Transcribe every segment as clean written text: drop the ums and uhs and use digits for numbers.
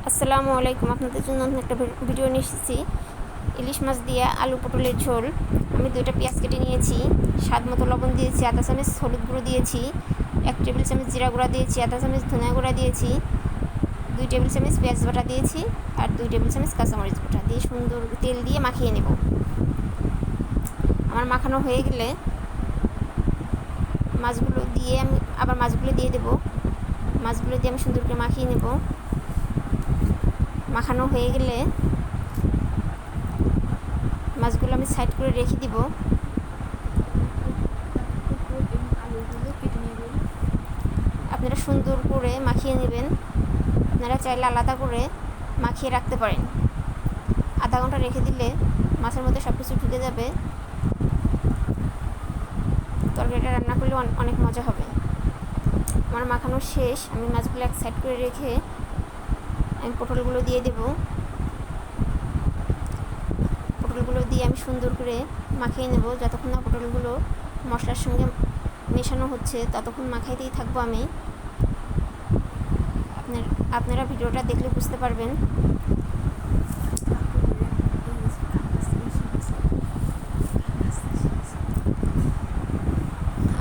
আসসালামু আলাইকুম। আপনাদের জন্য নতুন একটা ভিডিও নিয়ে এসেছি। ইলিশ মাছ দিয়ে আলু পটলের ঝোল। আমি 2টা পেঁয়াজ কেটে নিয়েছি, স্বাদ মতো লবণ দিয়েছি, আধা চামচ হলুদ গুঁড়ো দিয়েছি, 1 টেবিল চামচ জিরা গুঁড়া দিয়েছি, আধা চামচ ধনিয়া গুঁড়া দিয়েছি, 2 টেবিল চামচ পেঁয়াজ বাটা দিয়েছি, আর 2 টেবিল চামচ কাঁচামরিচ বাটা দিয়ে সুন্দর তেল দিয়ে মাখিয়ে নেব। আমার মাখানো হয়ে গেলে মাছগুলো দিয়ে আমি আবার মাছগুলো দিয়ে দেবো। মাছগুলো দিয়ে আমি সুন্দর করে মাখিয়ে নেব। মাখানো হয়ে গেলে মাছগুলো আমি সাইড করে রেখে দিব। আপনারা সুন্দর করে মাখিয়ে নেবেন। আপনারা চাইলে আলাদা করে মাখিয়ে রাখতে পারেন। আধা ঘন্টা রেখে দিলে মাছের মধ্যে সব কিছু ঢুকে যাবে, তরকারিটা রান্না করলে অনেক মজা হবে। আমার মাখানো শেষ। আমি মাছগুলো এক সাইড করে রেখে আমি পটলগুলো দিয়ে দেব। পটলগুলো দিয়ে আমি সুন্দর করে মাখিয়ে নেব। যতক্ষণ না পটলগুলো মশলার সঙ্গে মেশানো হচ্ছে ততক্ষণ মাখাইতেই থাকবো আমি। আপনারা ভিডিওটা দেখলে বুঝতে পারবেন।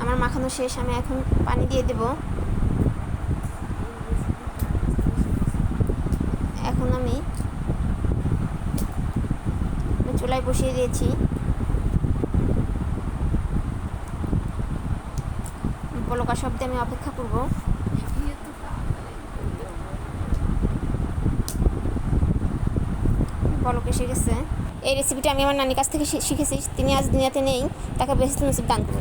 আমার মাখানো শেষ। আমি এখন পানি দিয়ে দেব। এখন আমি চুলায় বসিয়ে দিয়েছি। বলকা শব্দে আমি অপেক্ষা করব। বলক এসে গেছে। এই রেসিপিটা আমি আমার নানির কাছ থেকে শিখেছি। তিনি আজ দুনিয়াতে নেই, তাকে বেহেশত নসিব দান করুন।